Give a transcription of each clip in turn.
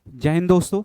जय हिंद दोस्तों।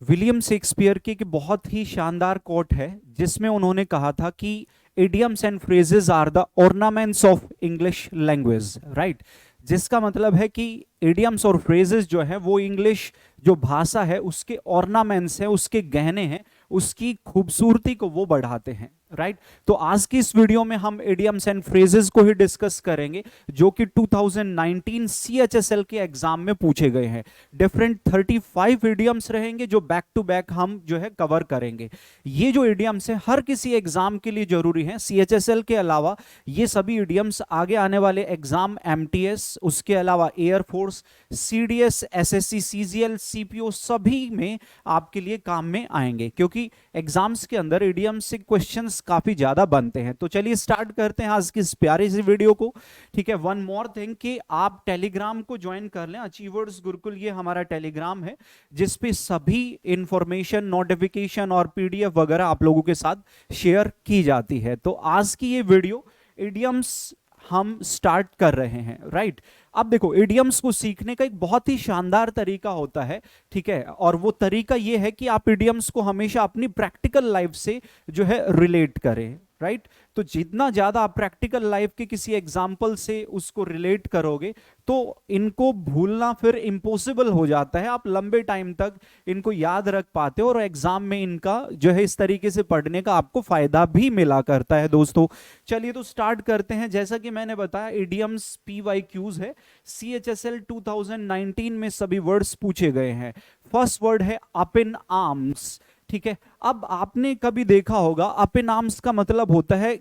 William Shakespeare की एक बहुत ही शानदार कोट है जिसमें उन्होंने कहा था कि idioms and phrases are the ornaments of English language, right. जिसका मतलब है कि इडियम्स और फ्रेजेस जो है वो इंग्लिश जो भाषा है उसके ऑर्नामेंट्स हैं, उसके गहने हैं, उसकी खूबसूरती को वो बढ़ाते हैं, राइट। तो आज की इस वीडियो में हम इडियम्स एंड फ्रेजेस को ही डिस्कस करेंगे जो कि 2019 सीएचएसएल के एग्जाम में पूछे गए हैं। डिफरेंट 35 इडियम्स रहेंगे जो बैक टू बैक हम जो है कवर करेंगे। ये जो इडियम्स है हर किसी एग्जाम के लिए जरूरी है। सीएचएसएल के अलावा ये सभी इडियम्स आगे आने वाले एग्जाम एमटीएस, उसके अलावा air force, CDS, SSC, CGL, CPO सभी में आपके लिए काम में आएंगे, क्योंकि एग्जाम्स के अंदर इडियम्स से क्वेश्चंस काफी ज्यादा बनते हैं। तो चलिए स्टार्ट करते हैं आज की इस प्यारी सी वीडियो को। ठीक है, वन मोर थिंग कि आप टेलीग्राम को ज्वाइन कर लें। अचीवर्स गुरुकुल ये हमारा टेलीग्राम है जिस पे सभी इंफॉर्मेशन, नोटिफिकेशन और पीडीएफ वगैरह आप लोगों के साथ शेयर की जाती है। तो आज की ये वीडियो इडियम्स हम स्टार्ट कर रहे हैं, राइट। अब देखो, इडियम्स को सीखने का एक बहुत ही शानदार तरीका होता है, ठीक है। और वो तरीका ये है कि आप इडियम्स को हमेशा अपनी प्रैक्टिकल लाइफ से जो है रिलेट करें, राइट। तो जितना ज्यादा आप प्रैक्टिकल लाइफ के किसी एग्जाम्पल से उसको रिलेट करोगे तो इनको भूलना फिर इम्पॉसिबल हो जाता है। आप लंबे टाइम तक इनको याद रख पाते हो और एग्जाम में इनका जो है इस तरीके से पढ़ने का आपको फायदा भी मिला करता है दोस्तों। चलिए तो स्टार्ट करते हैं। जैसा कि मैंने बताया, इडियम्स पीवाईक्यूज है। सीएचएसएल 2019 में सभी वर्ड्स पूछे गए हैं। फर्स्ट वर्ड है अप इन आर्म्स, ठीक है। अब आपने कभी देखा होगा अप इन आर्म्स का मतलब होता है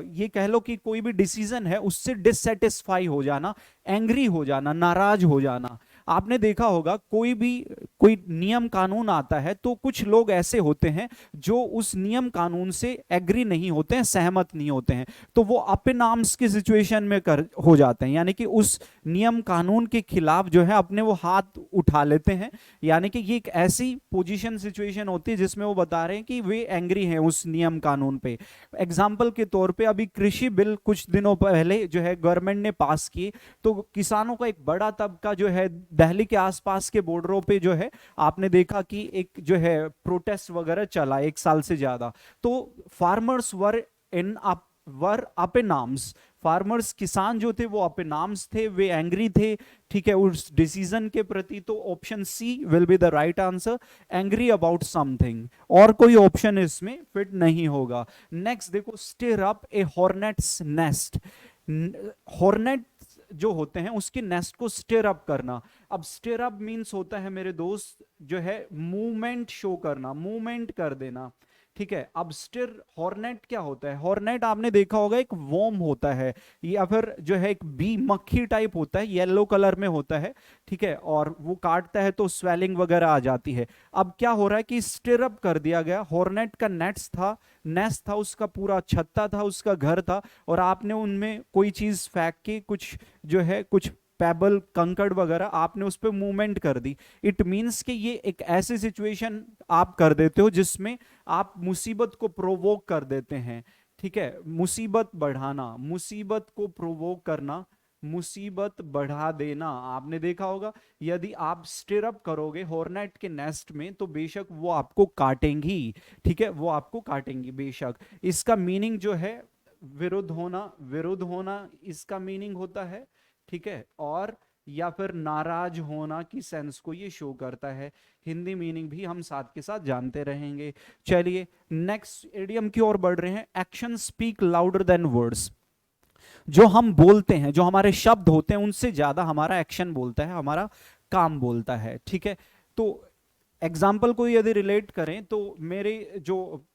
ये कह लो कि कोई भी डिसीजन है उससे डिससेटिस्फाई हो जाना, एंग्री हो जाना, नाराज हो जाना। आपने देखा होगा कोई नियम कानून आता है तो कुछ लोग ऐसे होते हैं जो उस नियम कानून से एग्री नहीं होते हैं, सहमत नहीं होते हैं, तो वो अप इन आर्म्स की सिचुएशन में हो जाते हैं, यानी कि उस नियम कानून के खिलाफ जो है अपने वो हाथ उठा लेते हैं। यानी कि ये एक ऐसी पोजीशन सिचुएशन होती है जिसमें वो बता रहे हैं कि वे एंग्री हैं उस नियम कानून पे। एग्जाम्पल के तौर पे अभी कृषि बिल कुछ दिनों पहले जो है गवर्नमेंट ने पास किए, तो किसानों का एक बड़ा तबका जो है दिल्ली के आसपास के बॉर्डरों पे जो है आपने देखा कि एक जो है प्रोटेस्ट वगैरह चला एक साल से ज्यादा। तो farmers were up in arms. Farmers, किसान जो थे वो अप इन आर्म्स थे, वे एंग्री थे, ठीक है, उस डिसीजन के प्रति। तो option C will be the right answer, angry about something. और कोई ऑप्शन इसमें फिट नहीं होगा। नेक्स्ट देखो, stir up a hornet's nest. Hornet जो होते हैं उसके नेस्ट को स्टिर अप करना। अब स्टिर अप मींस होता है मेरे दोस्त जो है मूवमेंट शो करना, मूवमेंट कर देना, ठीक है। अब स्टिर हॉर्नेट क्या होता है? हॉर्नेट आपने देखा होगा एक वॉर्म होता है या फिर जो है एक बी मक्खी टाइप होता है, येलो कलर में होता है, ठीक है। और वो काटता है तो स्वेलिंग वगैरह आ जाती है। अब क्या हो रहा है कि स्टिर अप कर दिया गया। हॉर्नेट का नेस्ट था, उसका पूरा छत्ता था, उसका घर था, और आपने उनमें कोई चीज फेंक के कुछ पेबल, कंकड़ वगैरह आपने उस पर मूवमेंट कर दी। इट मींस कि ये एक ऐसी सिचुएशन आप कर देते हो जिसमें आप मुसीबत को प्रोवोक कर देते हैं, ठीक है। मुसीबत बढ़ाना, मुसीबत को प्रोवोक करना, मुसीबत बढ़ा देना। आपने देखा होगा यदि आप स्टिर अप करोगे हॉर्नेट के नेस्ट में तो बेशक वो आपको काटेंगी, ठीक है, वो आपको काटेंगी बेशक। इसका मीनिंग जो है विरुद्ध होना, विरुद्ध होना इसका मीनिंग होता है, ठीक है। और या फिर नाराज होना की सेंस को ये शो करता है। हिंदी मीनिंग भी हम साथ के साथ जानते रहेंगे। चलिए नेक्स्ट इडियम की ओर बढ़ रहे हैं। Action speak louder than words. जो हम बोलते हैं, जो हमारे शब्द होते हैं, उनसे ज्यादा हमारा एक्शन बोलता है, हमारा काम बोलता है, ठीक है। तो एग्जाम्पल को यदि रिलेट करें तो मेरे जो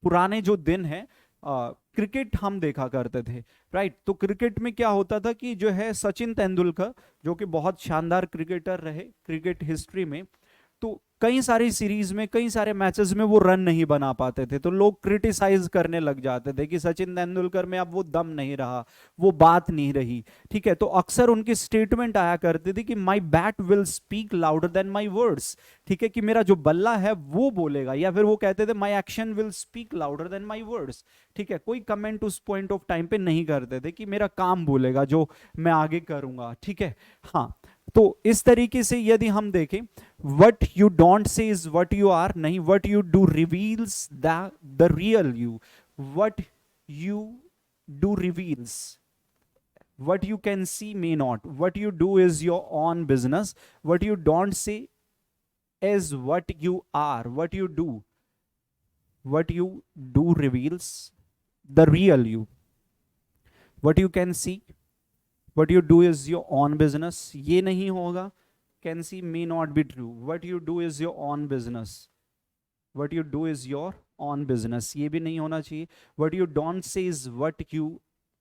पुराने जो दिन है, क्रिकेट हम देखा करते थे, राइट। तो क्रिकेट में क्या होता था कि जो है सचिन तेंदुलकर, जो कि बहुत शानदार क्रिकेटर रहे क्रिकेट हिस्ट्री में, तो कई सारी सीरीज में, कई सारे मैचेस में वो रन नहीं बना पाते थे, तो लोग क्रिटिसाइज करने लग जाते थे कि सचिन तेंदुलकर में अब वो दम नहीं रहा, वो बात नहीं रही, ठीक है। तो अक्सर उनकी स्टेटमेंट आया करती थी कि my bat will speak louder than my words, ठीक है, कि मेरा जो बल्ला है वो बोलेगा। या फिर वो कहते थे my action will speak louder than my words, ठीक है। कोई कमेंट उस पॉइंट ऑफ टाइम पे नहीं करते थे कि मेरा काम बोलेगा जो मैं आगे करूंगा, ठीक है। हाँ, तो इस तरीके से यदि हम देखें, what you don't say is what you are, नहीं, what you do reveals the real you, what you do reveals, what you can see may not, what you do is your own business, what you don't say is what you are, what you do reveals the real you, what you can see, what you do is your own business, ये नहीं होगा, can see may not be true, what you do is your own business, what you do is your own business, ये भी नहीं होना चाहिए, what you don't say is what you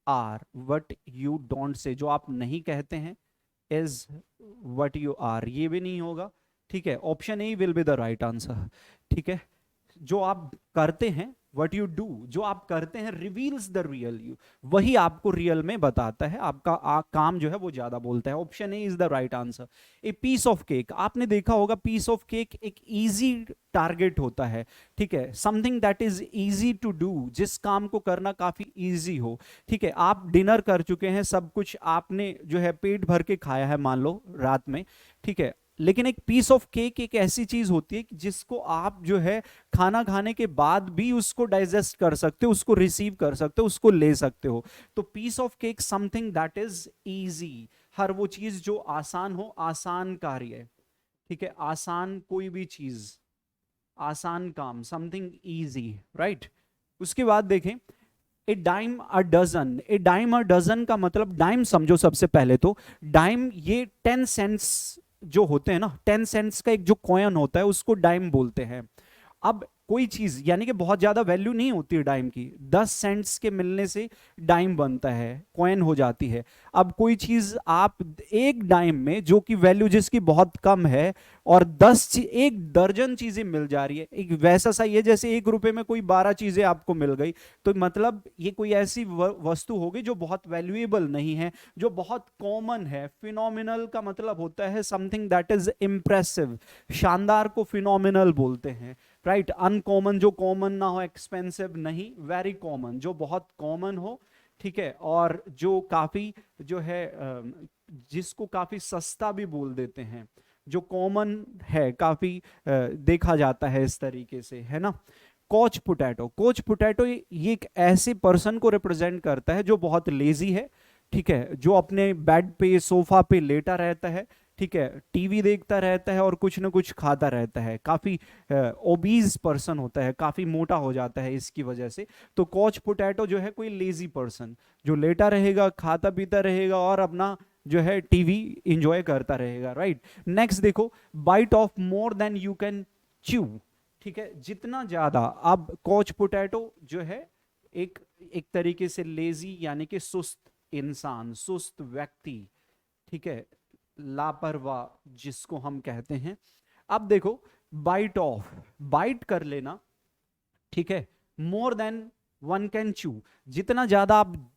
are, what you don't say, जो आप नहीं कहते हैं, इज वट यू आर, ये भी नहीं होगा, ठीक है। Option A will be the right answer, ठीक है। जो आप करते हैं, वट यू डू, जो आप करते हैं, रिवील्स द रियल यू, वही आपको रियल में बताता है, आपका काम जो है वो ज्यादा बोलता है। Option A is the right answer. A piece of cake, आपने देखा होगा पीस ऑफ केक एक इजी टारगेट होता है, ठीक है, something that is easy to do, जिस काम को करना काफी इजी हो, ठीक है। आप डिनर कर चुके हैं, सब कुछ आपने जो है पेट भर के खाया है, मान लो रात में, ठीक है, लेकिन एक पीस ऑफ केक एक ऐसी चीज होती है जिसको आप जो है खाना खाने के बाद भी उसको डाइजेस्ट कर सकते हो, उसको रिसीव कर सकते हो, उसको ले सकते हो। तो piece of cake something that is easy, हर वो चीज जो आसान हो, आसान कार्य, ठीक है, आसान कोई भी चीज, आसान काम, समथिंग इजी, राइट। उसके बाद देखें, a dime a dozen, a dime a dozen का मतलब, डाइम समझो सबसे पहले तो, डाइम ये 10 सेंट्स जो होते हैं ना, 10 सेंट्स का एक जो कॉइन होता है उसको डाइम बोलते हैं। अब कोई चीज यानी कि बहुत ज्यादा वैल्यू नहीं होती है डाइम की, 10 सेंट्स के मिलने से डाइम बनता है, कॉइन हो जाती है। अब कोई चीज आप एक डाइम में, जो कि वैल्यू जिसकी बहुत कम है, और 1 दर्जन चीजें मिल जा रही है, एक वैसा सा ये जैसे 1 रुपए में कोई 12 चीजें आपको मिल गई, तो मतलब ये कोई ऐसी वस्तु होगी जो बहुत वैल्यूएबल नहीं है, जो बहुत कॉमन है। फिनोमिनल का मतलब होता है समथिंग दैट इज इंप्रेसिव, शानदार को फिनोमिनल बोलते हैं, राइट। अनकॉमन, जो कॉमन ना हो, एक्सपेंसिव नहीं, वेरी कॉमन, जो बहुत कॉमन हो, ठीक है, और जो काफी जो है जिसको काफी सस्ता भी बोल देते हैं, जो कॉमन है, काफी देखा जाता है इस तरीके से, है ना। कोच पोटैटो, कोच पोटैटो ये एक ऐसे पर्सन को रिप्रेजेंट करता है जो बहुत लेजी है, ठीक है, जो अपने बेड पे, सोफा पे लेटा रहता है, ठीक है, टीवी देखता रहता है और कुछ ना कुछ खाता रहता है, काफी ओबीज पर्सन होता है, काफी मोटा हो जाता है इसकी वजह से। तो कोच पोटैटो जो है कोई लेजी पर्सन, जो लेटा रहेगा, खाता पीता रहेगा और अपना जो है टीवी इंजॉय करता रहेगा, राइट। नेक्स्ट देखो, bite off more than you can chew, ठीक है, जितना ज्यादा। अब कोच पोटैटो जो है एक एक तरीके से लेजी यानी कि सुस्त इंसान, सुस्त व्यक्ति, ठीक है, लापरवाह जिसको हम कहते हैं। अब देखो, बाइट ऑफ, बाइट कर लेना, ठीक है, मोर देन वन कैन च्यू, जितना ज्यादा आप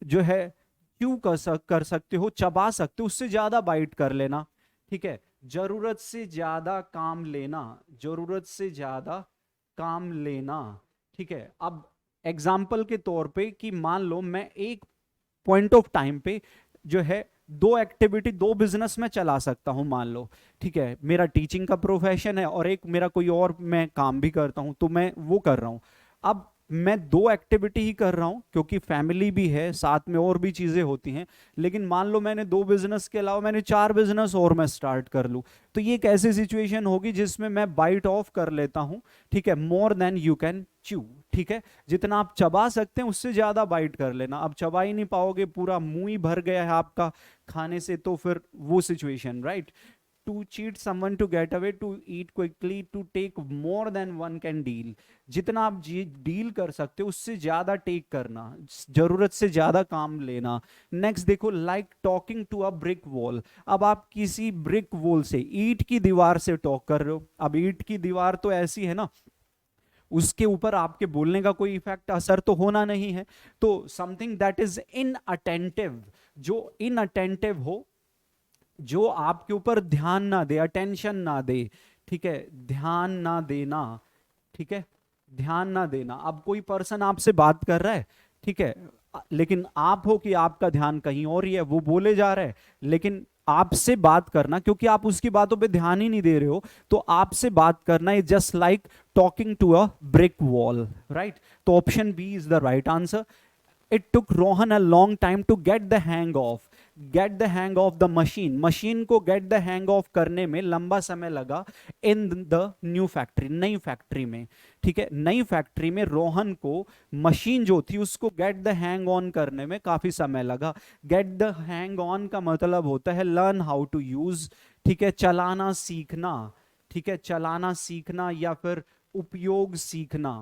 जो है च्यू कर सकते हो, चबा सकते हो, उससे ज्यादा बाइट कर लेना, ठीक है। जरूरत से ज्यादा काम लेना, जरूरत से ज्यादा काम लेना, ठीक है। अब एग्जाम्पल के तौर पे कि मान लो मैं एक पॉइंट ऑफ टाइम पे जो है 2 एक्टिविटी, 2 बिजनेस में चला सकता हूं, मान लो, ठीक है, मेरा टीचिंग का प्रोफेशन है और एक मेरा कोई और मैं काम भी करता हूं, तो मैं वो कर रहा हूं। अब मैं 2 एक्टिविटी ही कर रहा हूं क्योंकि फैमिली भी है, साथ में और भी चीजें होती हैं, लेकिन मान लो मैंने 2 बिजनेस के अलावा मैंने 4 बिजनेस और मैं स्टार्ट कर लूं, तो ये एक ऐसी सिचुएशन होगी जिसमें मैं बाइट ऑफ कर लेता हूं, ठीक है, मोर देन यू कैन च्यू, ठीक है, जितना आप चबा सकते हैं उससे ज्यादा बाइट कर लेना। अब चबा ही नहीं पाओगे, पूरा मुंह ही भर गया है आपका खाने से, तो फिर वो situation, right. To cheat someone to get away, to eat quickly, to take more than one can deal, जितना आप डील कर सकते हो उससे ज्यादा टेक करना, जरूरत से ज्यादा काम लेना। नेक्स्ट देखो, like talking to a brick wall, अब आप किसी ब्रिक वॉल से, ईंट की दीवार से टॉक कर रहे हो। अब ईंट की दीवार तो ऐसी है ना, उसके ऊपर आपके बोलने का कोई इफेक्ट, असर तो होना नहीं है। तो समथिंग दैट इज इनअटेंटिव, जो इनअटेंटिव हो, जो आपके ऊपर ध्यान ना दे, अटेंशन ना दे, ठीक है, ध्यान ना देना, ठीक है, ध्यान ना देना। अब कोई पर्सन आपसे बात कर रहा है, ठीक है, लेकिन आप हो कि आपका ध्यान कहीं और ही है, वो बोले जा रहा है, लेकिन आपसे बात करना, क्योंकि आप उसकी बातों पे ध्यान ही नहीं दे रहे हो, तो आपसे बात करना is just like talking to a brick wall, right? तो option B is the right answer. It took Rohan a long time to get the hang of the machine को get the hang of करने में लंबा समय लगा in the new factory, नई factory में. ठीक है, नई फैक्ट्री में रोहन को मशीन जो थी उसको get the hang on करने में काफी समय लगा. get the hang on का मतलब होता है learn how to use. ठीक है, चलाना सीखना. ठीक है, चलाना सीखना या फिर उपयोग सीखना.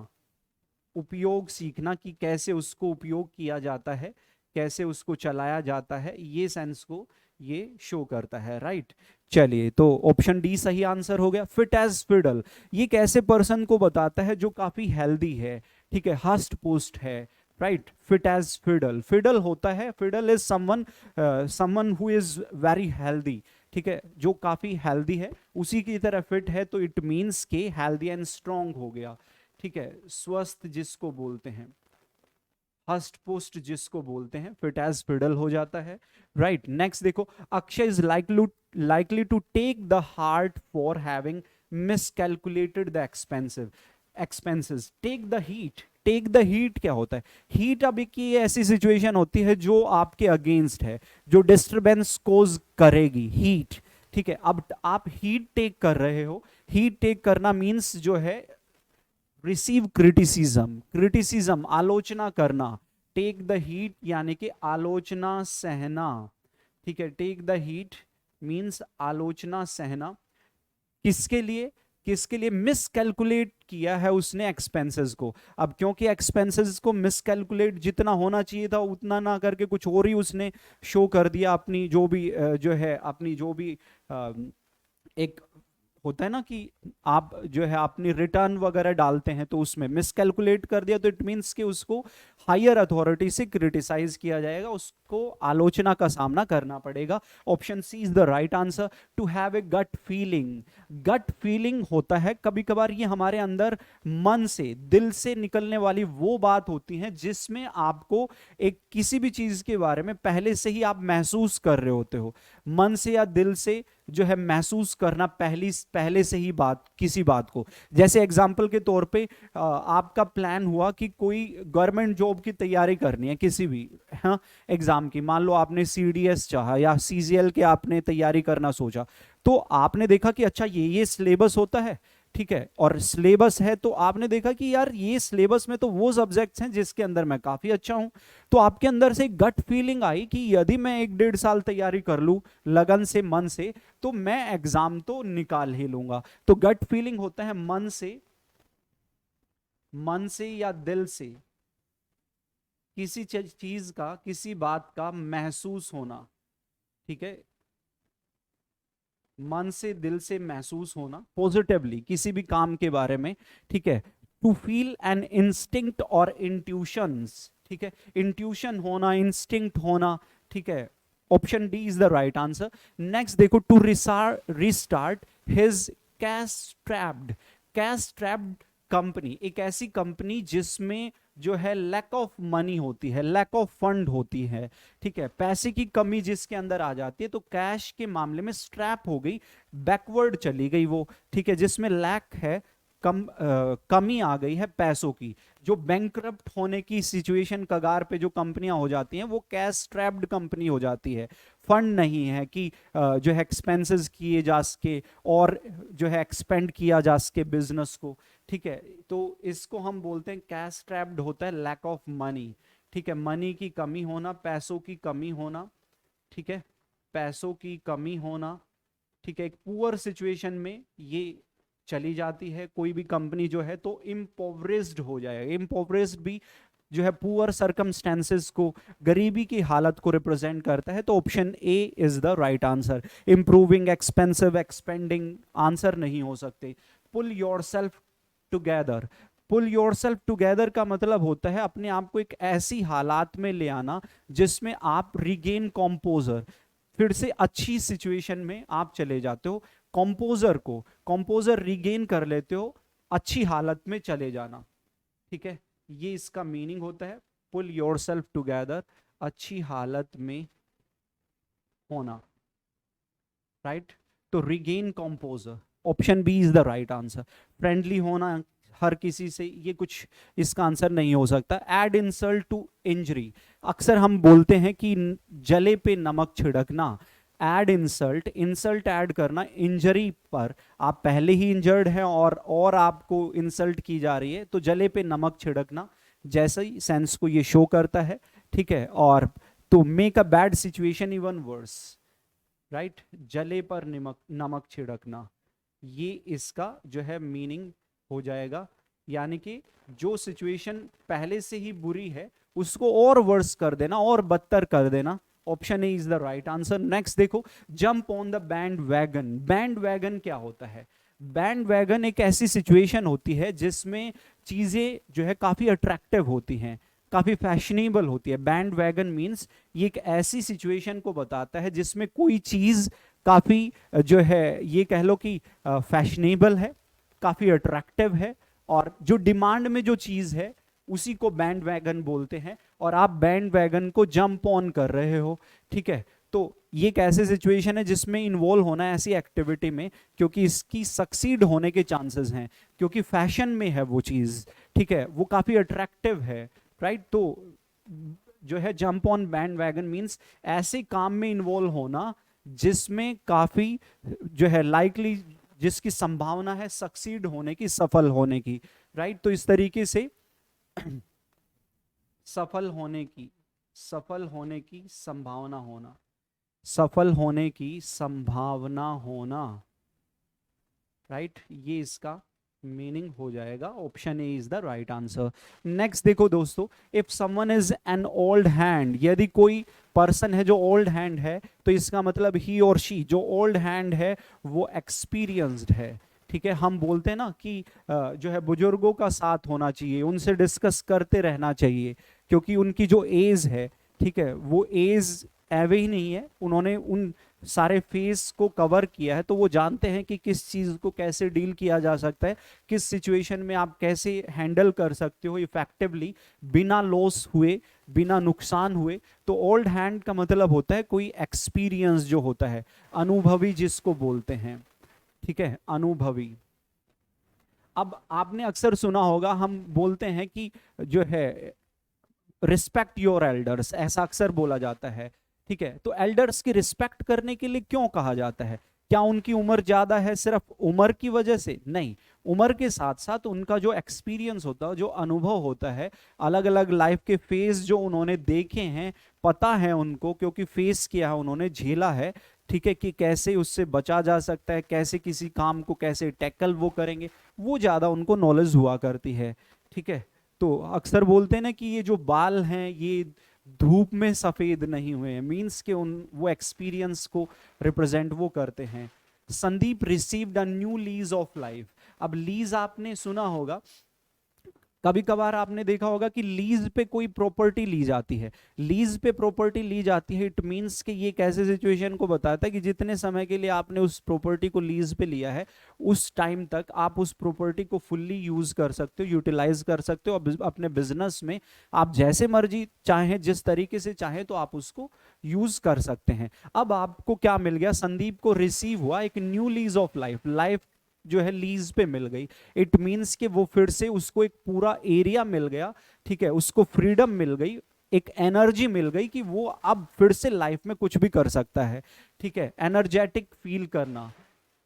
उपयोग सीखना कि कैसे उसको उपयोग किया जाता है, कैसे उसको चलाया जाता है, ये सेंस को ये शो करता है, राइट? चलिए, तो ऑप्शन डी सही आंसर हो गया. फिट एज फिडल, ये कैसे पर्सन को बताता है जो काफी हेल्दी है, ठीक है, हस्ट पुस्ट है, right? Fit as fiddle, fiddle होता है, fiddle is someone who is very healthy. ठीक है, जो काफी हेल्दी है, उसी की तरह फिट है, तो इट मीन्स के हेल्दी एंड स्ट्रांग हो गया. ठीक है, स्वस्थ जिसको बोलते हैं, हस्ट पुस्ट जिसको बोलते हैं, फिट एज फिडल हो जाता है, राइट? नेक्स्ट देखो, Akshay is likely to take the heart for having miscalculated the expenses. Take the heat क्या होता है? हीट अभी की ऐसी सिचुएशन होती है जो आपके अगेंस्ट है, जो डिस्टरबेंस कोज करेगी, हीट. ठीक है, अब आप हीट टेक कर रहे हो. हीट टेक करना मीन्स जो है रिसीव क्रिटिसिज्म, आलोचना करना. टेक द हीट यानी कि आलोचना सहना. ठीक है, टेक द हीट मीन्स आलोचना सहना. किसके लिए? मिसकैलकुलेट किया है उसने एक्सपेंसेस को. अब क्योंकि एक्सपेंसेस को मिसकैलकुलेट जितना होना चाहिए था उतना ना करके कुछ और ही उसने शो कर दिया, अपनी जो भी जो है, अपनी जो भी एक होता है ना कि आप जो है अपनी रिटर्न वगैरह डालते हैं, तो उसमें मिसकैलकुलेट कर दिया, तो इट मींस कि उसको हायर अथॉरिटी से क्रिटिसाइज किया जाएगा, उसको आलोचना का सामना करना पड़ेगा. Option C is the right answer. To have a gut feeling होता है कभी कभार ये हमारे अंदर मन से, दिल से निकलने वाली वो बात होती है जिसमें आपको एक किसी भी चीज के बारे में पहले से ही आप महसूस कर रहे होते हो. मन से या दिल से जो है महसूस करना पहले से ही किसी बात को. जैसे एग्जाम्पल के तौर पे आपका प्लान हुआ कि कोई गवर्नमेंट जॉब की तैयारी करनी है, किसी भी हाँ एग्जाम की. मान लो आपने सीडीएस चाहा या सीजीएल के आपने तैयारी करना सोचा, तो आपने देखा कि अच्छा ये सिलेबस होता है, ठीक है, और सिलेबस है, तो आपने देखा कि यार ये सिलेबस में तो वो सब्जेक्ट्स हैं जिसके अंदर मैं काफी अच्छा हूं. तो आपके अंदर से गट फीलिंग आई कि यदि मैं 1-1.5 साल तैयारी कर लूं लगन से, मन से, तो मैं एग्जाम तो निकाल ही लूंगा. तो गट फीलिंग होता है मन से या दिल से किसी चीज का, किसी बात का महसूस होना. ठीक है, मन से दिल से महसूस होना पॉजिटिवली किसी भी काम के बारे में. ठीक है, टू फील एन इंस्टिंक्ट और इंट्यूशंस. ठीक है, इंट्यूशन होना, इंस्टिंक्ट होना. ठीक है, option D is the right answer. Next देखो, to restart his cash trapped company. एक ऐसी कंपनी जिसमें जो है लैक ऑफ मनी होती है, लैक ऑफ फंड होती है. ठीक है, पैसे की कमी जिसके अंदर आ जाती है, तो कैश के मामले में स्ट्रैप हो गई, बैकवर्ड चली गई वो. ठीक है, जिसमें लैक है, कमी आ गई है पैसों की. जो बैंकरप्ट होने की सिचुएशन कगार पे जो कंपनियां हो जाती हैं, वो कैश स्ट्रैप्ड कंपनी हो जाती है. फंड नहीं है कि जो है एक्सपेंसेस किए जा सके और जो है एक्सपेंड किया जा सके बिजनेस को. ठीक है, तो इसको हम बोलते हैं कैश ट्रैप्ड होता है, लैक ऑफ मनी. ठीक है, मनी की कमी होना, पैसों की कमी होना. ठीक है, पैसों की कमी होना. ठीक है, एक पुअर सिचुएशन में ये चली जाती है कोई भी कंपनी जो है, तो इम्पोवरिज्ड हो जाएगा. इम्पोवरिज्ड भी जो है पुअर सर्कमस्टेंसेस को, गरीबी की हालत को रिप्रेजेंट करता है. तो option A is the right answer. Improving, expensive, expanding answer नहीं हो सकते. पुल योरसेल्फ टुगेदर. पुल योरसेल्फ टुगेदर का मतलब होता है अपने आप को एक ऐसी हालात में ले आना जिसमें आप रिगेन कॉम्पोजर, फिर से अच्छी सिचुएशन में आप चले जाते हो. कंपोजर रिगेन कर लेते हो, अच्छी हालत में चले जाना. ठीक है, ये इसका मीनिंग होता है, पुल योरसेल्फ टुगेदर, अच्छी हालत में होना. राइट। तो regain composure, option B is the right answer. Friendly होना हर किसी से, ये कुछ इसका आंसर नहीं हो सकता। एड इंसल्ट टू इंजरी, अक्सर हम बोलते हैं कि जले पे नमक छिड़कना। एड इंसल्ट, इंसल्ट ऐड करना इंजरी पर, आप पहले ही इंजर्ड हैं और आपको इंसल्ट की जा रही है, तो जले पे नमक छिड़कना जैसा ही सेंस को ये शो करता है, ठीक है। और तो make a bad situation even worse, right, जले पर नमक नमक छिड़कना, ये इसका जो है मीनिंग हो जाएगा। यानी कि जो सिचुएशन पहले से ही बुरी है उसको और वर्स कर देना, और बदतर कर देना। Option A is the right answer. Next देखो, jump on the bandwagon. Bandwagon क्या होता है? बैंड वैगन एक ऐसी सिचुएशन होती है जिसमें चीजें जो है काफी अट्रैक्टिव होती हैं, काफी फैशनेबल होती है। बैंड वैगन मीन्स ये एक ऐसी सिचुएशन को बताता है जिसमें कोई चीज काफी जो है ये कह लो कि फैशनेबल है, काफी अट्रैक्टिव है, और जो डिमांड में जो चीज है उसी को बैंड वैगन बोलते हैं। और आप बैंड वैगन को जंप ऑन कर रहे हो, ठीक है। तो ये एक ऐसी सिचुएशन है जिसमें इन्वॉल्व होना है ऐसी एक्टिविटी में, क्योंकि इसकी सक्सीड होने के चांसेस हैं, क्योंकि फैशन में है वो चीज, ठीक है, वो काफी अट्रैक्टिव है, राइट। तो जो है jump on band wagon means ऐसे काम में इन्वॉल्व होना जिसमें काफी जो है लाइकली, जिसकी संभावना है सक्सीड होने की, सफल होने की, राइट। तो इस तरीके से सफल होने की संभावना होना, सफल होने की संभावना होना, राइट, ये इसका मीनिंग हो जाएगा। Option A is the right answer. Next देखो दोस्तों, if someone is an old hand, यदि कोई पर्सन है जो ओल्ड हैंड है, तो इसका मतलब ही और शी, जो ओल्ड हैंड है वो एक्सपीरियंस्ड है, ठीक है। हम बोलते हैं ना कि जो है बुजुर्गों का साथ होना चाहिए, उनसे डिस्कस करते रहना चाहिए, क्योंकि उनकी जो एज है, ठीक है, वो एज एवे ही नहीं है, उन्होंने उन सारे फेस को कवर किया है, तो वो जानते हैं कि किस चीज को कैसे डील किया जा सकता है, किस सिचुएशन में आप कैसे हैंडल कर सकते हो इफेक्टिवली, बिना लॉस हुए, बिना नुकसान हुए। तो ओल्ड हैंड का मतलब होता है कोई एक्सपीरियंस जो होता है, अनुभवी जिसको बोलते हैं, ठीक है, अनुभवी। अब आपने अक्सर सुना होगा, हम बोलते हैं कि जो है रिस्पेक्ट योर एल्डर्स, ऐसा अक्सर बोला जाता है, ठीक है। तो एल्डर्स की रिस्पेक्ट करने के लिए क्यों कहा जाता है? क्या उनकी उम्र ज्यादा है सिर्फ उम्र की वजह से? नहीं, उम्र के साथ साथ उनका जो एक्सपीरियंस होता है, जो अनुभव होता है, अलग अलग लाइफ के फेज जो उन्होंने देखे हैं, पता है उनको, क्योंकि फेस किया है उन्होंने, झेला है, ठीक है, कि कैसे उससे बचा जा सकता है, कैसे किसी काम को कैसे टैकल वो करेंगे, वो ज्यादा उनको नॉलेज हुआ करती है, ठीक है। तो अक्सर बोलते हैं ना कि ये जो बाल हैं ये धूप में सफेद नहीं हुए हैं, मीन्स के उन वो एक्सपीरियंस को रिप्रेजेंट वो करते हैं। Sandeep received a new lease of life. अब लीज आपने सुना होगा, कभी कभार आपने देखा होगा कि लीज पे कोई प्रॉपर्टी ली जाती है, लीज पे प्रॉपर्टी ली जाती है, इट मींस कि ये कैसे सिचुएशन को बताता है कि जितने समय के लिए आपने उस प्रॉपर्टी को लीज पे लिया है, उस टाइम तक आप उस प्रॉपर्टी को फुल्ली यूज कर सकते हो, यूटिलाइज कर सकते हो, अपने बिजनेस में आप जैसे मर्जी चाहें, जिस तरीके से चाहें तो आप उसको यूज कर सकते हैं। अब आपको क्या मिल गया? संदीप को रिसीव हुआ एक new lease of life, life जो है लीज पे मिल गई। इट मींस कि वो फिर से उसको एक पूरा एरिया मिल गया, ठीक है, उसको फ्रीडम मिल गई, एक एनर्जी मिल गई कि वो अब फिर से लाइफ में कुछ भी कर सकता है, ठीक है, एनर्जेटिक फील करना,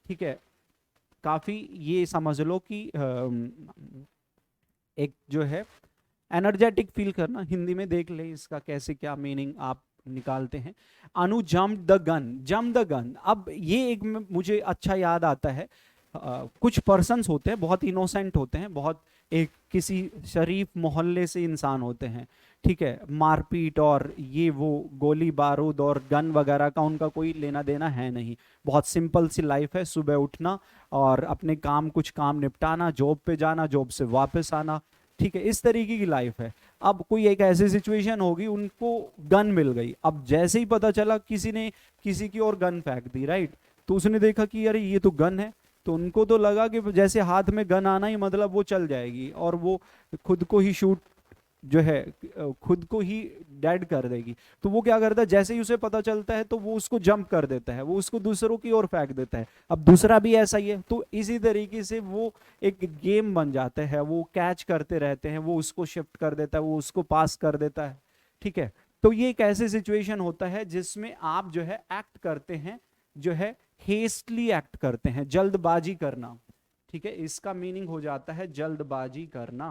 ठीक है। काफी ये समझ लो कि एक जो है एनर्जेटिक फील करना, हिंदी में देख ले इसका कैसे क्या मीनिंग आप निकालते हैं। अनु jump the gun, jump the gun. अब ये एक मुझे अच्छा याद आता है, कुछ पर्सन्स होते हैं बहुत इनोसेंट होते हैं, बहुत एक किसी शरीफ मोहल्ले से इंसान होते हैं, ठीक है, मारपीट और ये वो गोली बारूद और गन वगैरह का उनका कोई लेना देना है नहीं, बहुत सिंपल सी लाइफ है, सुबह उठना और अपने काम, कुछ काम निपटाना, जॉब पे जाना, जॉब से वापस आना, ठीक है, इस तरीके की लाइफ है। अब कोई एक ऐसी सिचुएशन होगी, उनको गन मिल गई, अब जैसे ही पता चला किसी ने किसी की और गन फेंक दी, राइट, तो उसने देखा कि अरे ये तो गन है, तो उनको तो लगा कि जैसे हाथ में गन आना ही मतलब वो चल जाएगी और वो खुद को ही शूट जो है खुद को ही डेड कर देगी। तो वो क्या करता है, जैसे ही उसे पता चलता है तो वो उसको जंप कर देता है, वो उसको दूसरों की ओर फेंक देता है। अब दूसरा भी ऐसा ही है, तो इसी तरीके से वो एक गेम बन जाता है, वो कैच करते रहते हैं, वो उसको शिफ्ट कर देता है, वो उसको पास कर देता है। ठीक है, तो ये एक ऐसे सिचुएशन होता है जिसमें आप जो है एक्ट करते हैं, जो है हेस्टली एक्ट करते हैं, जल्दबाजी करना। ठीक है, इसका मीनिंग हो जाता है जल्दबाजी करना,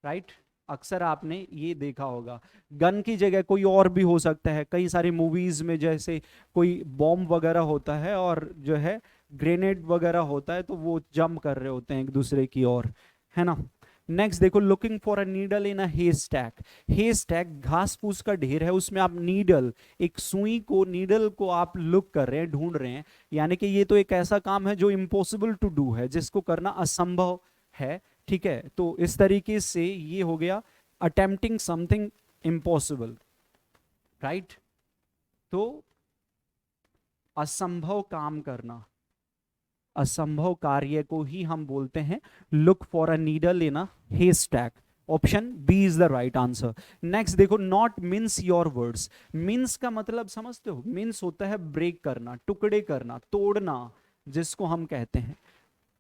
राइट। अक्सर आपने ये देखा होगा, गन की जगह कोई और भी हो सकता है। कई सारी मूवीज में जैसे कोई बॉम्ब वगैरह होता है और जो है ग्रेनेड वगैरह होता है, तो वो जंप कर रहे होते हैं एक दूसरे की ओर, है ना। नेक्स्ट देखो, looking for a needle in a haystack. Haystack घास फूस का ढेर है, उसमें आप नीडल, एक सुई को, नीडल को आप लुक कर रहे हैं, ढूंढ रहे हैं। यानी कि ये तो एक ऐसा काम है जो इम्पॉसिबल टू डू है, जिसको करना असंभव है। ठीक है, तो इस तरीके से ये हो गया अटेम्प्टिंग समथिंग इम्पॉसिबल, राइट। तो असंभव काम करना, असंभव कार्य को ही हम बोलते हैं look for a needle in a haystack. Option B is the right answer. Next देखो, not mince your words. Mince का मतलब समझते हो, मिन्स होता है ब्रेक करना, टुकड़े करना, तोड़ना, जिसको हम कहते हैं।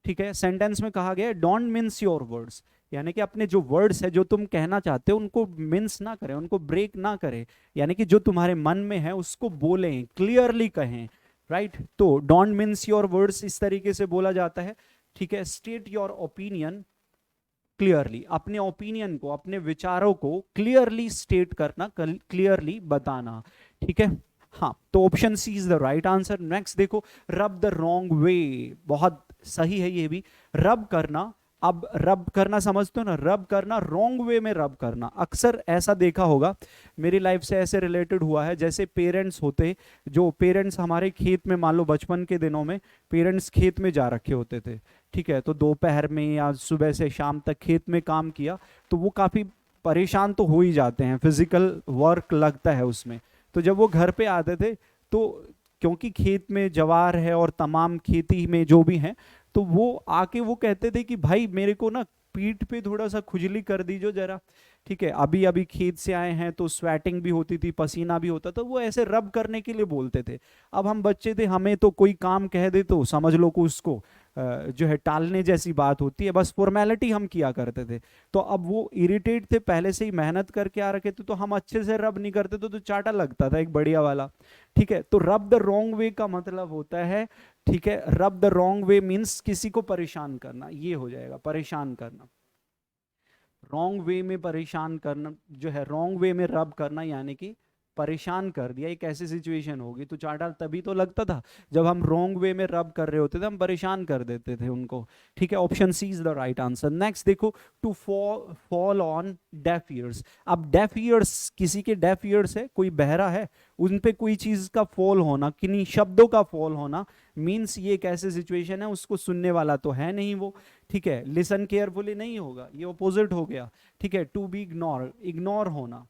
ठीक है, सेंटेंस में कहा गया है डोंट मिन्स योर वर्ड्स, यानी कि अपने जो वर्ड्स है, जो तुम कहना चाहते हो, उनको मिन्स ना करें, उनको ब्रेक ना करें। यानी कि जो तुम्हारे मन में है उसको बोलें, क्लियरली कहें, राइट। तो डोंट मिन्स योर वर्ड्स इस तरीके से बोला जाता है। ठीक है, स्टेट योर ओपिनियन क्लियरली, अपने ओपिनियन को, अपने विचारों को क्लियरली स्टेट करना, क्लियरली बताना। ठीक है, हाँ, तो option C is the right answer. Next देखो, रब द रॉन्ग वे, बहुत सही है ये भी, रब करना। अब रब करना समझते हो ना, रब करना, रॉन्ग वे में रब करना। अक्सर ऐसा देखा होगा, मेरी लाइफ से ऐसे रिलेटेड हुआ है, जैसे पेरेंट्स होते, जो पेरेंट्स हमारे खेत में, मान लो बचपन के दिनों में पेरेंट्स खेत में जा रखे होते थे। ठीक है, तो दोपहर में या सुबह से शाम तक खेत में काम किया, तो वो काफ़ी परेशान तो हो ही जाते हैं, फिजिकल वर्क लगता है उसमें। तो जब वो घर पे आते थे, तो क्योंकि खेत में जवार है और तमाम खेती में जो भी हैं, तो वो आके वो कहते थे कि भाई मेरे को ना पीठ पे थोड़ा सा खुजली कर दीजो जरा। ठीक है, अभी अभी खेत से आए हैं तो स्वेटिंग भी होती थी, पसीना भी होता, तो वो ऐसे रब करने के लिए बोलते थे। अब हम बच्चे थे, हमें तो कोई काम कह दे तो समझ लो कि उसको जो है टालने जैसी बात होती है, बस फॉर्मेलिटी हम किया करते थे। तो अब वो इरिटेट थे, पहले से ही मेहनत करके आ रखे थे, तो हम अच्छे से रब नहीं करते तो चाटा लगता था एक बढ़िया वाला। ठीक है, तो रब द रॉन्ग वे का मतलब होता है, ठीक है, रब द रॉन्ग वे मीन्स किसी को परेशान करना, ये हो जाएगा परेशान करना। रॉन्ग वे में परेशान करना, जो है रॉन्ग वे में रब करना, यानी कि परेशान कर दिया, एक ऐसी सिचुएशन होगी। तो चाटा तभी तो लगता था जब हम रॉन्ग वे में रब कर रहे होते थे, हम परेशान कर देते थे उनको। ठीक है, option C is the right answer. Next देखो, to fall on deaf ears. अब डेफ ईयर्स, किसी के डेफ ईयर्स है, कोई बहरा है, उन पे कोई चीज का फॉल होना, किन्हीं शब्दों का फॉल होना, मीन्स ये एक ऐसी सिचुएशन है, उसको सुनने वाला तो है नहीं वो। ठीक है, लिसन केयरफुली नहीं होगा, ये ऑपोजिट हो गया। ठीक है, टू बी इग्नोर, इग्नोर होना,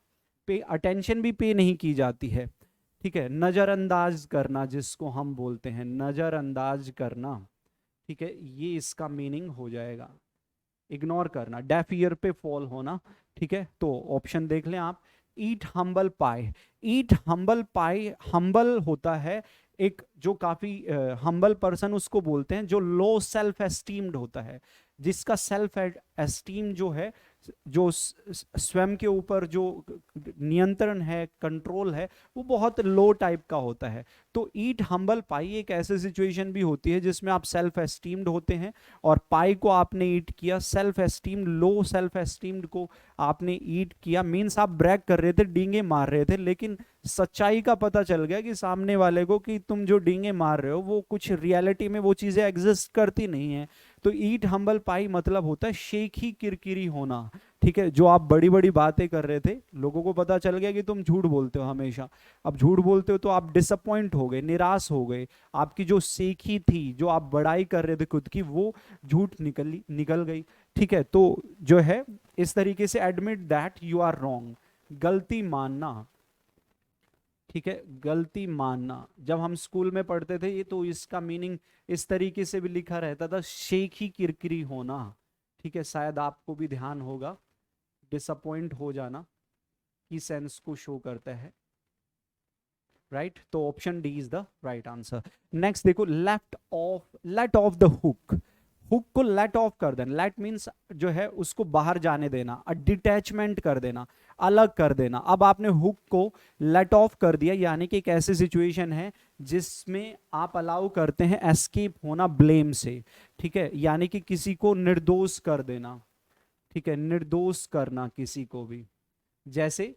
पे अटेंशन भी पे नहीं की जाती है। ठीक है, नजरअंदाज करना, जिसको हम बोलते हैं नजरअंदाज करना। ठीक है, ये इसका मीनिंग हो जाएगा, इग्नोर करना, डेफ ईयर पे फॉल होना। ठीक है, तो ऑप्शन देख लें आप, ईट हम्बल पाई। ईट हम्बल पाई, हम्बल होता है एक जो काफी हम्बल पर्सन उसको बोलते हैं, जो लो सेल्फ एस्टीम्ड होता है, जिसका सेल्फ एस्टीम जो है, जो स्वयं के ऊपर जो नियंत्रण है, कंट्रोल है, वो बहुत लो टाइप का होता है। तो ईट हम्बल पाई एक ऐसी सिचुएशन भी होती है जिसमें आप सेल्फ एस्टीम्ड होते हैं, और पाई को आपने ईट किया, self esteemed, low self esteemed को आपने ईट किया, मीन्स आप ब्रैक कर रहे थे, डींगे मार रहे थे, लेकिन सच्चाई का पता चल गया कि सामने वाले को कि तुम जो डींगे मार रहे हो वो कुछ रियलिटी में वो चीजें एग्जिस्ट करती नहीं है। तो ईट हम्बल पाई मतलब होता है शेखी किरकिरी होना। ठीक है, जो आप बड़ी बड़ी बातें कर रहे थे, लोगों को पता चल गया कि तुम झूठ बोलते हो हमेशा। अब झूठ बोलते हो तो आप डिसअपॉइंट हो गए, निराश हो गए, आपकी जो सीखी थी, जो आप बड़ाई कर रहे थे खुद की, वो झूठ निकल गई। ठीक है, तो जो है इस तरीके से admit that you are wrong, गलती मानना। ठीक है, गलती मानना, जब हम स्कूल में पढ़ते थे ये, तो इसका मीनिंग इस तरीके से भी लिखा रहता था, शेखी किरकिरी होना। ठीक है, शायद आपको भी ध्यान होगा, डिसअपॉइंट हो जाना की सेंस को शो करता है, राइट तो option D is the right answer. Next देखो, let off the hook, hook को लेट ऑफ कर देना, लेट मीन्स जो है उसको बाहर जाने देना, डिटैचमेंट कर देना, अलग कर देना। अब आपने हुक को लेट ऑफ कर दिया, यानी कि एक ऐसी सिचुएशन है जिसमें आप अलाउ करते हैं एस्केप होना ब्लेम से, ठीक है, यानी कि किसी को निर्दोष कर देना, ठीक है, निर्दोष करना किसी को भी। जैसे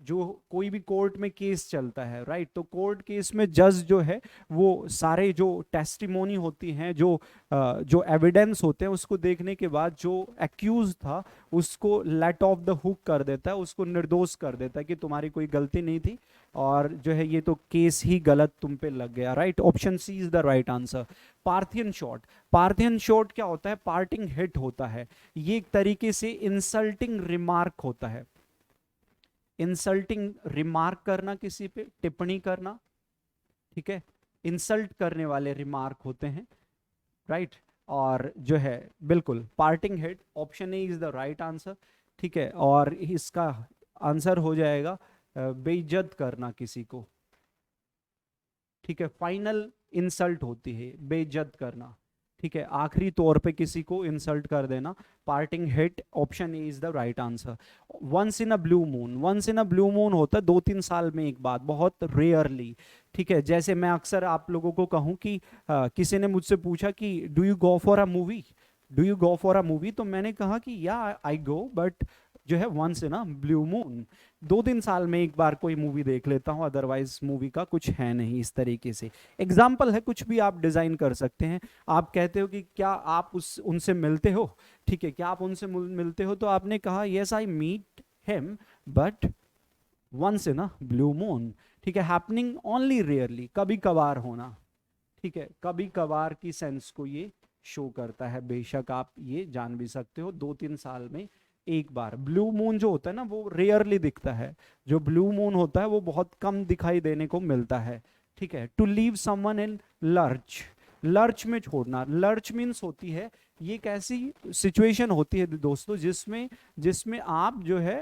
जो कोई भी कोर्ट में केस चलता है, राइट, तो कोर्ट केस में जज जो है वो सारे जो टेस्टिमोनी होती हैं, जो एविडेंस होते हैं, उसको देखने के बाद जो एक्यूज था उसको लेट ऑफ द हुक कर देता है, उसको निर्दोष कर देता है कि तुम्हारी कोई गलती नहीं थी और जो है ये तो केस ही गलत तुम पे लग गया, right. Option C is the right answer. Parthian shot, Parthian shot क्या होता है? पार्टिंग हिट होता है, ये एक तरीके से इंसल्टिंग रिमार्क होता है, इंसल्टिंग रिमार्क करना, किसी पे टिप्पणी करना, ठीक है, इंसल्ट करने वाले रिमार्क होते हैं, राइट। और जो है बिल्कुल parting hit, option A is the right answer, ठीक है। और इसका आंसर हो जाएगा बेइज्जत करना किसी को, ठीक है, फाइनल इंसल्ट होती है बेइज्जत करना, ठीक है, आखिरी तौर पे किसी को इंसल्ट कर देना, parting hit, option A is the right answer. Once in a blue moon, once in a blue moon होता है 2-3 साल में एक बार, बहुत रेयरली, ठीक है। जैसे मैं अक्सर आप लोगों को कहूं कि किसी ने मुझसे पूछा कि do you go for a movie, do you go for a movie, तो मैंने कहा कि या आई गो, बट जो है once in a blue moon, 2-3 साल में एक बार कोई मूवी देख लेता हूँ, अदरवाइज मूवी का कुछ है नहीं। इस तरीके से एग्जाम्पल है, कुछ भी आप डिजाइन कर सकते हैं। आप कहते हो कि क्या आप उनसे मिलते हो, ठीक है, क्या आप उनसे मिलते हो, तो आपने कहा yes I meet him but once in a blue moon, ठीक है, हैपनिंग ओनली रेयरली, कभी कभार होना, ठीक है, कभी कभार की सेंस को ये शो करता है। बेशक आप ये जान भी सकते हो 2-3 साल में एक बार। ब्लू मून जो होता है ना वो रेयरली दिखता है, जो ब्लू मून होता है वो बहुत कम दिखाई देने को मिलता है, ठीक है। To leave someone in lurch, lurch में छोड़ना, लर्च मीन्स होती है, ये एक ऐसी सिचुएशन होती है दोस्तों जिसमें जिसमें आप जो है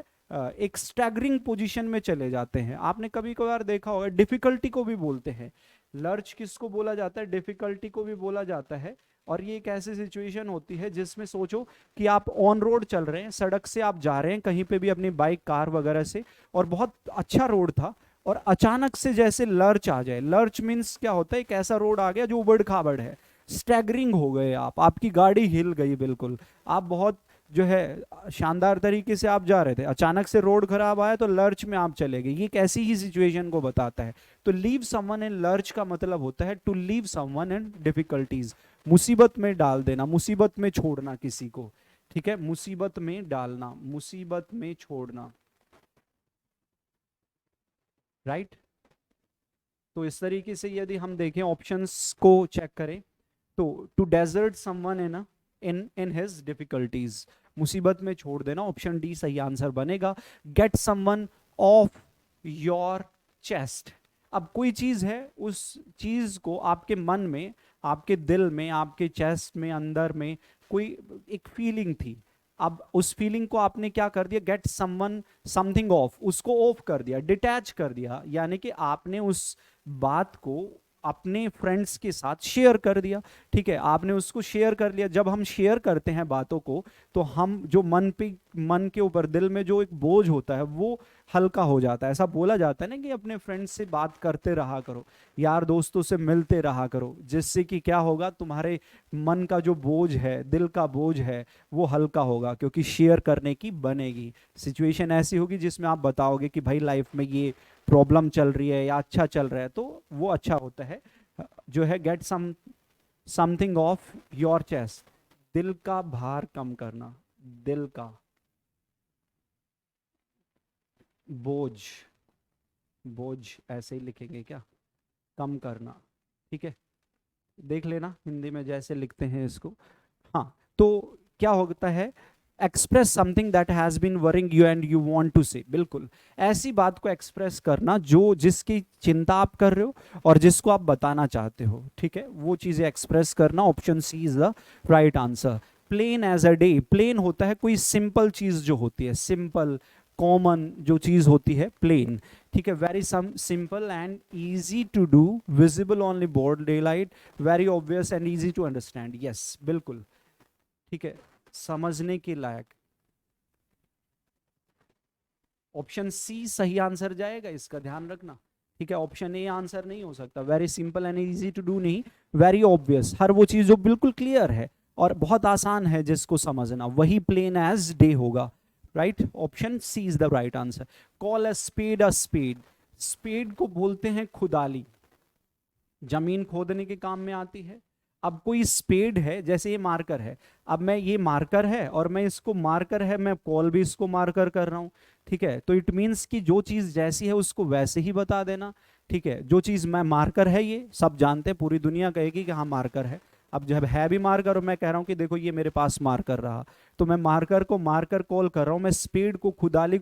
एक स्टैगरिंग पोजीशन में चले जाते हैं। आपने कभी कभार देखा होगा, डिफिकल्टी को भी बोलते हैं, लर्च किसको बोला जाता है? डिफिकल्टी को भी बोला जाता है। और ये एक ऐसी सिचुएशन होती है जिसमें सोचो कि आप ऑन रोड चल रहे हैं, सड़क से आप जा रहे हैं कहीं पे भी अपनी बाइक कार वगैरह से, और बहुत अच्छा रोड था, और अचानक से जैसे लर्च आ जाए, लर्च मीन्स क्या होता है? एक ऐसा रोड आ गया जो उबड़ खाबड़ है, स्टैगरिंग हो गए आप, आपकी गाड़ी हिल गई बिल्कुल, आप बहुत जो है शानदार तरीके से आप जा रहे थे, अचानक से रोड खराब आया तो लर्च में आप चले गए। ये एक ऐसी ही सिचुएशन को बताता है। तो लीव समवन इन लर्च का मतलब होता है to leave someone in difficulties, मुसीबत में डाल देना, मुसीबत में छोड़ना किसी को, ठीक है, मुसीबत में डालना, मुसीबत में छोड़ना, राइट। तो इस तरीके से यदि हम देखें, ऑप्शंस को चेक करें, तो to desert someone in in his difficulties, मुसीबत में छोड़ देना, ऑप्शन डी सही आंसर बनेगा। Get someone off your chest, अब कोई चीज है, उस चीज को आपके मन में, आपके दिल में, आपके चेस्ट में, अंदर में कोई एक फीलिंग थी, अब उस फीलिंग को आपने क्या कर दिया? गेट समवन समथिंग ऑफ, उसको ऑफ कर दिया, डिटैच कर दिया, यानी कि आपने उस बात को अपने फ्रेंड्स के साथ शेयर कर दिया, ठीक है, आपने उसको शेयर कर लिया। जब हम शेयर करते हैं बातों को, तो हम जो मन के ऊपर, दिल में जो एक बोझ होता है वो हल्का हो जाता है। ऐसा बोला जाता है ना कि अपने फ्रेंड्स से बात करते रहा करो, यार दोस्तों से मिलते रहा करो, जिससे कि क्या होगा, तुम्हारे मन का जो बोझ है, दिल का बोझ है, वो हल्का होगा, क्योंकि शेयर करने की बनेगी। सिचुएशन ऐसी होगी जिसमें आप बताओगे कि भाई लाइफ में ये प्रॉब्लम चल रही है या अच्छा चल रहा है, तो वो अच्छा होता है जो है get something of your chest, दिल का भार कम करना, दिल का बोझ, बोझ ऐसे ही लिखेंगे क्या, कम करना, ठीक है, देख लेना हिंदी में जैसे लिखते हैं इसको। हाँ, तो क्या होता है? Express something that has been worrying you and you want to say, बिल्कुल ऐसी बात को एक्सप्रेस करना जो जिसकी चिंता आप कर रहे हो और जिसको आप बताना चाहते हो, ठीक है, वो चीजें एक्सप्रेस करना, option C is the right answer. Plain as a day, plain होता है कोई सिंपल चीज जो होती है, सिंपल कॉमन जो चीज होती है, प्लेन, ठीक है। Very simple and easy to do, visible only broad daylight, very obvious and easy to understand. Yes, बिल्कुल ठीक है, समझने के लायक। ऑप्शन सी सही आंसर जाएगा, इसका ध्यान रखना, ठीक है। ऑप्शन ए आंसर नहीं हो सकता। Very simple and easy to do नहीं, वेरी ऑब्वियस, हर वो चीज जो बिल्कुल क्लियर है और बहुत आसान है जिसको समझना, वही प्लेन एज डे होगा, right. Option C is the right answer. Call a spade, spade को बोलते हैं खुदाली, जमीन खोदने के काम में आती है। अब कोई स्पेड है, जैसे ये मार्कर है, अब मैं ये मार्कर है और मैं इसको मार्कर है, मैं कॉल भी इसको मार्कर कर रहा हूं, ठीक है। तो इट मीन्स कि जो चीज जैसी है उसको वैसे ही बता देना, ठीक है। जो चीज मैं मार्कर है, ये सब जानते हैं, पूरी दुनिया कहेगी कि हाँ मार्कर है। अब जब है भी मार्कर और मैं कह रहा हूं कि देखो ये मेरे पास मार्कर रहा, तो मैं मार्कर को मार्कर कॉल कर रहा हूं, मैं स्पीड को खुदाली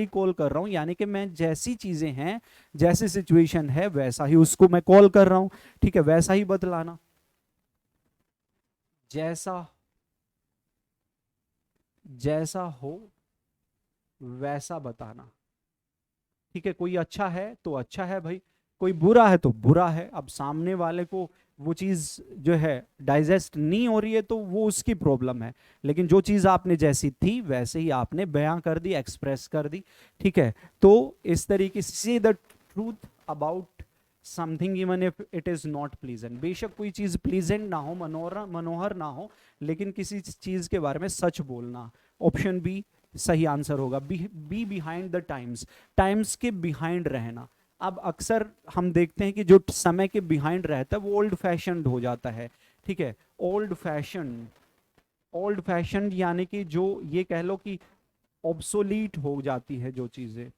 कॉल कर रहा हूं, यानी कि मैं जैसी चीजें हैं, जैसी सिचुएशन है वैसा ही उसको मैं कॉल कर रहा हूं, ठीक है। वैसा ही बतलाना, जैसा हो वैसा बताना, ठीक है। कोई अच्छा है तो अच्छा है भाई, कोई बुरा है तो बुरा है। अब सामने वाले को वो चीज जो है डाइजेस्ट नहीं हो रही है तो वो उसकी प्रॉब्लम है, लेकिन जो चीज आपने जैसी थी वैसे ही आपने बयां कर दी, एक्सप्रेस कर दी, ठीक है। तो इस तरीके से the truth about something even if it is not pleasant, बेशक कोई चीज प्लीजेंट ना हो, मनोहर ना हो, लेकिन किसी चीज के बारे में सच बोलना। ऑप्शन बी सही आंसर होगा। Be behind the times, times के बिहाइंड रहना। अब अक्सर हम देखते हैं कि जो समय के बिहाइंड रहता है वो ओल्ड फैशनड हो जाता है, ठीक है। ओल्ड फैशन यानी कि जो ये कह लो कि ऑब्सोलीट हो जाती है जो चीजें,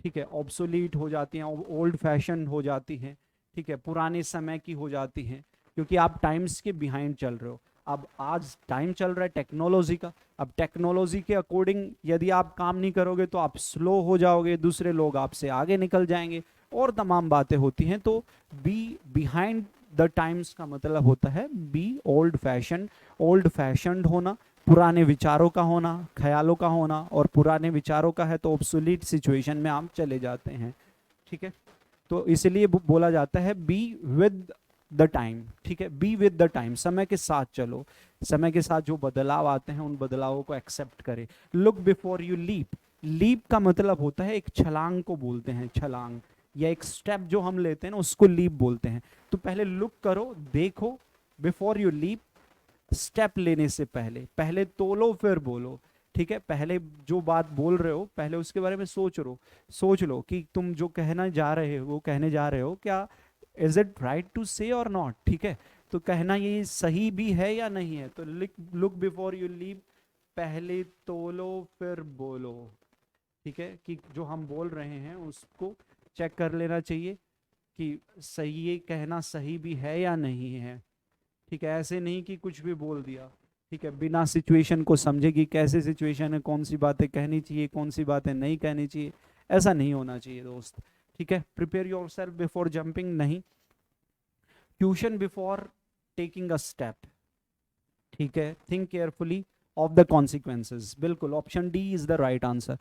ठीक है, ऑब्सोलीट हो जाती हैं, ओल्ड फैशन हो जाती हैं, ठीक है, पुराने समय की हो जाती हैं, क्योंकि आप टाइम्स के बिहाइंड चल रहे हो। अब आज टाइम चल रहा है टेक्नोलॉजी का, अब टेक्नोलॉजी के अकॉर्डिंग यदि आप काम नहीं करोगे तो आप स्लो हो जाओगे, दूसरे लोग आपसे आगे निकल जाएंगे और तमाम बातें होती हैं। तो बी बिहाइंड द टाइम्स का मतलब होता है बी ओल्ड फैशनड होना, पुराने विचारों का होना, ख्यालों का होना, और पुराने विचारों का है तो ऑब्सोलीट सिचुएशन में आप चले जाते हैं, ठीक है। तो इसलिए बोला जाता है बी विद द टाइम, ठीक है। बी विद द टाइम, समय के साथ चलो, समय के साथ जो बदलाव आते हैं उन बदलावों को एक्सेप्ट करें। Look before you leap, leap का मतलब होता है एक छलांग को बोलते हैं, छलांग या एक स्टेप जो हम लेते हैं ना उसको लीप बोलते हैं। तो पहले लुक करो, देखो, बिफोर यू लीप, स्टेप लेने से पहले, पहले तोलो फिर बोलो, ठीक है। पहले जो बात बोल रहे हो पहले उसके बारे में सोच लो कि तुम जो कहना जा रहे हो, वो कहने जा रहे हो, क्या इज इट राइट टू से और नॉट, ठीक है। तो कहना ये सही भी है या नहीं है। तो लुक बिफोर यू लीव, पहले तोलो फिर बोलो, ठीक है, कि जो हम बोल रहे हैं उसको चेक कर लेना चाहिए कि सही, ये कहना सही भी है या नहीं है, ठीक है। ऐसे नहीं कि कुछ भी बोल दिया, ठीक है, बिना सिचुएशन को समझे कि कैसे सिचुएशन है, कौन सी बातें कहनी चाहिए, कौन सी बातें नहीं कहनी चाहिए, ऐसा नहीं होना चाहिए दोस्त, ठीक है। प्रिपेयर योरसेल्फ बिफोर जंपिंग नहीं, tuition before taking a step, ठीक है। Think carefully of the consequences, बिल्कुल option D is the right answer.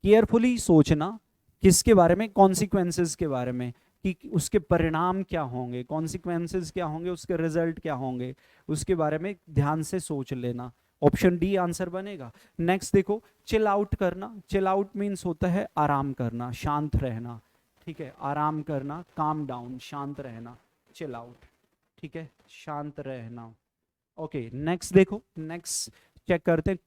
Carefully सोचना, किसके बारे में, कॉन्सिक्वेंसेज के बारे में, कि उसके परिणाम क्या होंगे, कॉन्सिक्वेंसेज क्या होंगे, उसके रिजल्ट क्या होंगे, उसके बारे में ध्यान से सोच लेना। ऑप्शन डी आंसर बनेगा। नेक्स्ट देखो, चिल आउट करना, चिल आउट मीन्स होता है आराम करना, शांत रहना, ठीक है, आराम करना, काम डाउन, शांत रहना, चिल आउट, ठीक है, शांत रहना। ओके नेक्स्ट देखो, नेक्स्ट चेक करते हैं,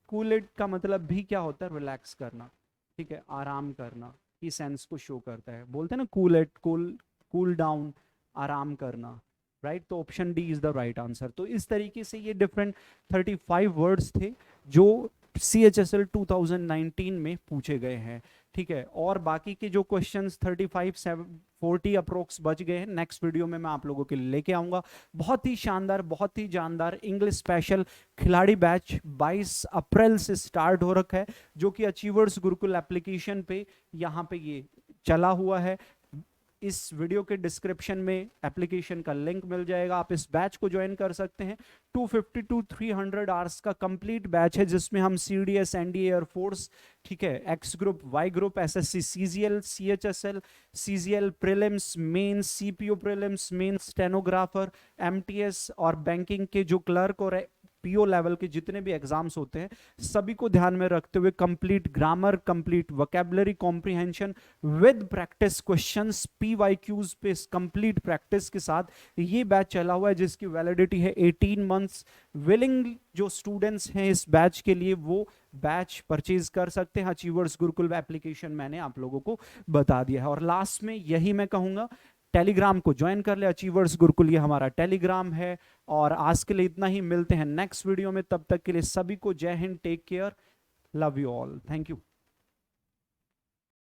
कूल इट का मतलब भी क्या होता है, रिलैक्स करना, ठीक है, आराम करना की सेंस को शो करता है, बोलते हैं ना कूल इट, कूल डाउन, आराम करना, राइट। तो option D is the right answer. तो इस तरीके से ये डिफरेंट 35 वर्ड्स थे जो CHSL 2019 में पूछे गए हैं, ठीक है। और बाकी के जो क्वेश्चंस 35-40 अप्रोक्स बच गए हैं, नेक्स्ट वीडियो में मैं आप लोगों के लिए लेके आऊंगा। बहुत ही शानदार, बहुत ही जानदार इंग्लिश स्पेशल खिलाड़ी बैच 22 अप्रैल से स्टार्ट हो रखा है, जो कि अचीवर्स गुरुकुल एप्लीकेशन पे यहाँ पे ये चला हुआ है। इस वीडियो के डिस्क्रिप्शन में एप्लीकेशन का लिंक मिल जाएगा, आप इस बैच को ज्वाइन कर सकते हैं। 250 to 300 आवर्स का कंप्लीट बैच है, जिसमें हम CDS, NDA, एयरफोर्स, ठीक है, X group, Y group, SSC, CGL, CHSL, CGL prelims, mains, CPO prelims, mains, stenographer, MTS और बैंकिंग के जो क्लर्क और PO लेवल के जितने भी एग्जाम्स होते हैं सभी को ध्यान में रखते हुए complete grammar, complete vocabulary comprehension with practice questions, PYQs पे कंप्लीट प्रैक्टिस के साथ ये बैच चला हुआ है, जिसकी वैलिडिटी है 18 मंथ्स। विलिंग जो स्टूडेंट्स हैं इस बैच के लिए वो बैच परचेज कर सकते हैं। अचीवर्स गुरुकुल एप्लीकेशन मैंने आप लोगों को बता दिया है। और लास्ट में यही मैं कहूंगा, टेलीग्राम को ज्वाइन कर ले, अचीवर्स गुरुकुल ये हमारा टेलीग्राम है। और आज के लिए इतना ही, मिलते हैं नेक्स्ट वीडियो में, तब तक के लिए सभी को जय हिंद, take care, love you all, thank you.